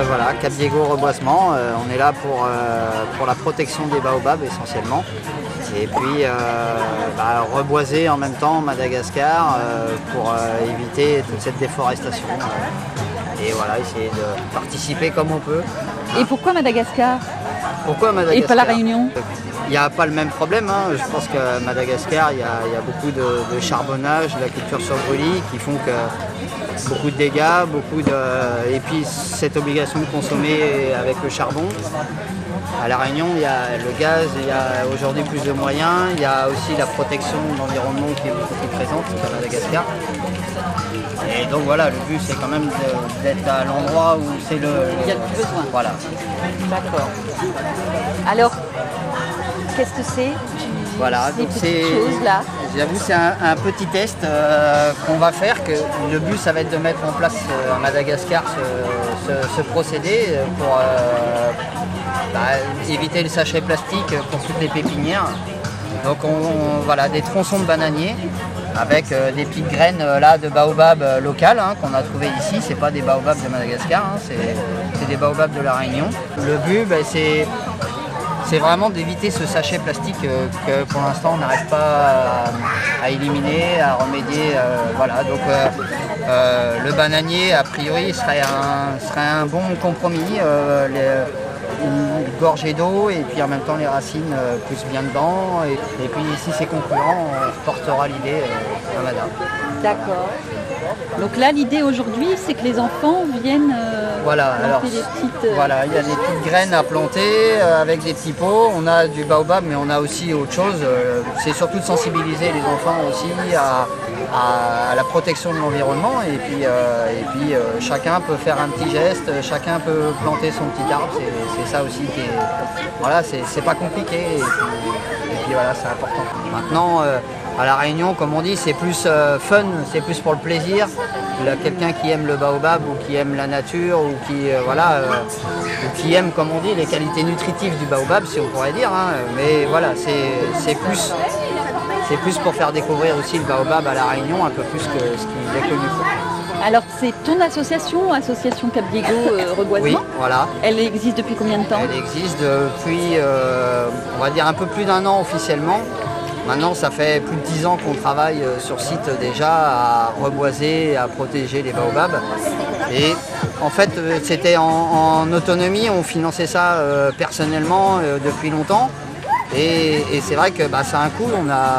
voilà, Cap Diego Reboisement, on est là pour la protection des baobabs essentiellement. Et puis reboiser en même temps Madagascar pour éviter toute cette déforestation. Et voilà, essayer de participer comme on peut. Et pourquoi Madagascar? Pourquoi Madagascar? Et pas la Réunion? Il n'y a pas le même problème. Je pense qu'à Madagascar, il y a beaucoup de charbonnage, de la culture sur brûlis qui font que beaucoup de dégâts, et puis cette obligation de consommer avec le charbon. À La Réunion, il y a le gaz, il y a aujourd'hui plus de moyens, il y a aussi la protection de l'environnement qui est beaucoup plus présente qu'à Madagascar. Et donc voilà, le but c'est quand même d'être à l'endroit où c'est il y a le plus besoin. Voilà. D'accord. Alors, qu'est-ce que c'est? Voilà, donc c'est là. J'avoue, c'est un petit test qu'on va faire. Que le but, ça va être de mettre en place à Madagascar ce procédé pour éviter les sachets plastiques pour toutes les pépinières. Donc voilà, des tronçons de bananiers avec des petites graines de baobab locales qu'on a trouvées ici. C'est pas des baobabs de Madagascar, c'est des baobabs de La Réunion. Le but, c'est vraiment d'éviter ce sachet plastique que pour l'instant on n'arrive pas à éliminer, à remédier. Voilà. Donc le bananier a priori serait un bon compromis. Une gorgée d'eau et puis en même temps les racines poussent bien dedans et puis si c'est concurrent on portera l'idée à madame. D'accord. Donc là l'idée aujourd'hui c'est que les enfants viennent planter des petites... Voilà, il y a des petites graines à planter avec des petits pots. On a du baobab mais on a aussi autre chose. C'est surtout de sensibiliser les enfants aussi à la protection de l'environnement et puis chacun peut faire un petit geste, chacun peut planter son petit arbre, c'est ça aussi qui est... Voilà, c'est pas compliqué et puis voilà, c'est important. Maintenant, à La Réunion, comme on dit, c'est plus fun, c'est plus pour le plaisir. Quelqu'un qui aime le baobab ou qui aime la nature ou qui aime, comme on dit, les qualités nutritives du baobab, si on pourrait dire. Mais voilà, c'est plus pour faire découvrir aussi le baobab à La Réunion, un peu plus que ce qu'il est connu. Alors c'est ton association, Association Cap Diego Reboisement? Oui, voilà. Elle existe depuis combien de temps? Elle existe depuis, on va dire, un peu plus d'1 an officiellement. Maintenant, ça fait plus de 10 ans qu'on travaille sur site déjà à reboiser, à protéger les baobabs. Et en fait, c'était en autonomie, on finançait ça personnellement depuis longtemps. Et c'est vrai que ça a un coût.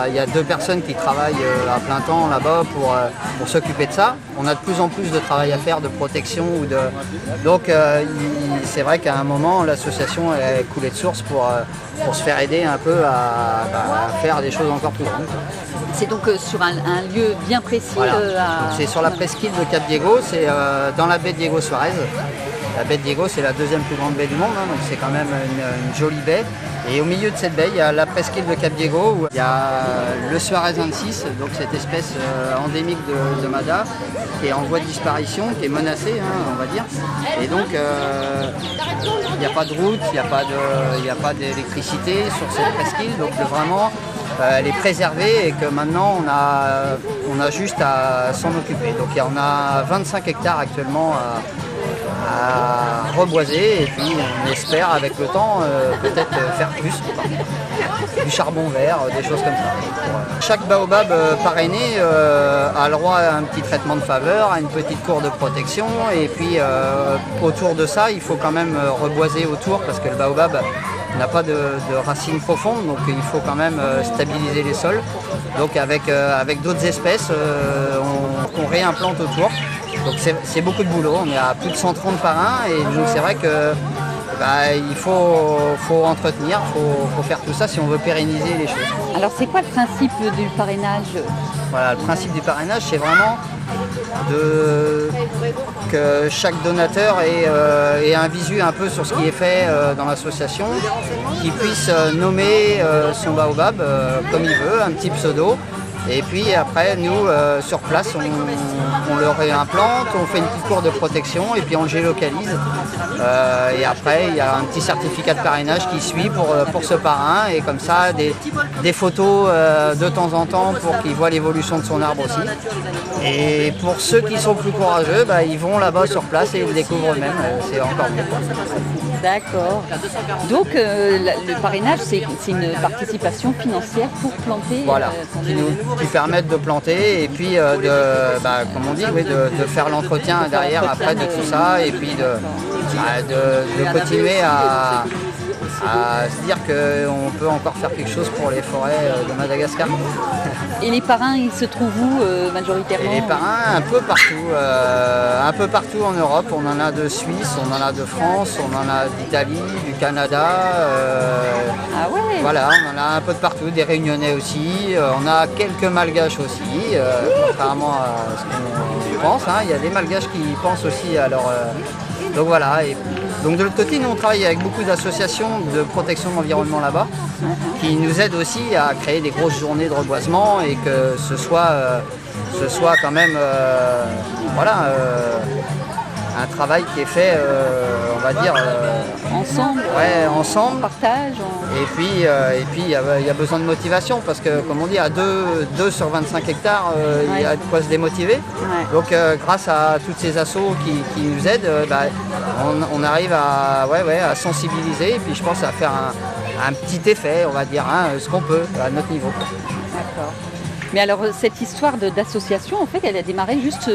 Il y a 2 personnes qui travaillent à plein temps là-bas pour s'occuper de ça. On a de plus en plus de travail à faire, de protection. Donc c'est vrai qu'à un moment, l'association est coulée de source pour se faire aider un peu à faire des choses encore plus grandes. C'est donc sur un lieu bien précis. Voilà. C'est sur la presqu'île de Cap Diego, c'est dans la baie de Diego Suarez. La baie de Diego, c'est la 2e plus grande baie du monde, donc c'est quand même une jolie baie. Et au milieu de cette baie, il y a la presqu'île de Cap Diego, où il y a le Suarezensis, donc cette espèce endémique de Mada, qui est en voie de disparition, qui est menacée, on va dire. Et donc, il n'y a pas de route, il n'y a pas d'électricité sur cette presqu'île, donc vraiment, elle est préservée et que maintenant, on a juste à s'en occuper. Donc, on a 25 hectares actuellement à reboiser et puis on espère avec le temps peut-être faire plus, du charbon vert, des choses comme ça. Chaque baobab parrainé a le droit à un petit traitement de faveur, à une petite cour de protection et puis autour de ça il faut quand même reboiser autour parce que le baobab n'a pas de racines profondes, donc il faut quand même stabiliser les sols. Donc avec d'autres espèces, on réimplante autour. Donc c'est beaucoup de boulot, on est à plus de 130 parrains et donc c'est vrai que il faut entretenir, il faut faire tout ça si on veut pérenniser les choses. Alors c'est quoi le principe du parrainage? Voilà, le principe du parrainage c'est vraiment que chaque donateur ait un visu un peu sur ce qui est fait dans l'association, qu'il puisse nommer son baobab comme il veut, un petit pseudo. Et puis après, nous, sur place, on le réimplante, on fait une petite cour de protection et puis on le géolocalise. Et après, il y a un petit certificat de parrainage qui suit pour ce parrain. Et comme ça, des photos de temps en temps pour qu'il voit l'évolution de son arbre aussi. Et pour ceux qui sont plus courageux, ils vont là-bas sur place et ils le découvrent eux-mêmes. C'est encore mieux. D'accord. Donc le parrainage, c'est une participation financière pour planter. Voilà, qui permettent de planter et puis comme on dit, de faire l'entretien derrière après de tout ça et puis de continuer à se dire qu'on peut encore faire quelque chose pour les forêts de Madagascar. Et les parrains, ils se trouvent où majoritairement? Et les parrains, un peu partout en Europe. On en a de Suisse, on en a de France, on en a d'Italie, du Canada. Ah ouais. Voilà, on en a un peu de partout, des Réunionnais aussi. On a quelques Malgaches aussi, contrairement à ce qu'on pense. Il y a des Malgaches qui pensent aussi à leur... donc voilà. Donc de l'autre côté, nous on travaille avec beaucoup d'associations de protection de l'environnement là-bas, qui nous aident aussi à créer des grosses journées de reboisement et que ce soit quand même un travail qui est fait, on va dire... ensemble. Ouais, ensemble. Partage. Et puis il y a besoin de motivation parce que, comme on dit, à 2 sur 25 hectares, il y a de quoi se démotiver. Ouais. Donc grâce à toutes ces assos qui nous aident, on arrive à sensibiliser et puis je pense à faire un petit effet, on va dire, ce qu'on peut à notre niveau. D'accord. Mais alors cette histoire d'association, en fait, elle a démarré juste...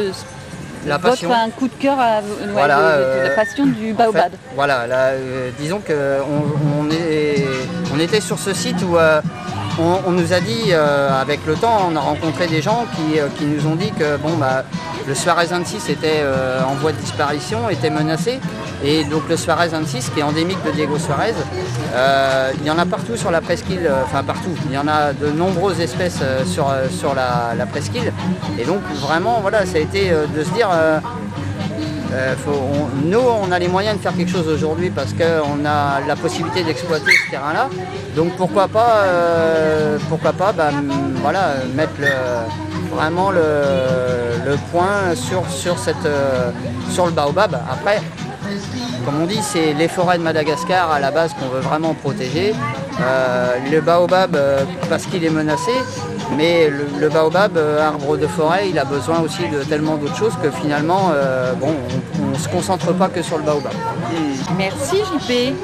La passion. Un coup de cœur à la passion du baobab. En fait, voilà, disons qu'on était sur ce site où on nous a dit, avec le temps, on a rencontré des gens qui nous ont dit que le Suarez 26 était en voie de disparition, était menacé. Et donc le Suarez 26, qui est endémique de Diego Suarez, il y en a partout sur la presqu'île, partout. Il y en a de nombreuses espèces sur la presqu'île. Et donc vraiment, ça a été de se dire, nous on a les moyens de faire quelque chose aujourd'hui parce qu'on a la possibilité d'exploiter ce terrain-là. Donc pourquoi pas mettre vraiment le point sur le baobab. Après, comme on dit, c'est les forêts de Madagascar à la base qu'on veut vraiment protéger. Le baobab parce qu'il est menacé, mais le baobab, arbre de forêt, il a besoin aussi de tellement d'autres choses que finalement, on ne se concentre pas que sur le baobab. Merci JP.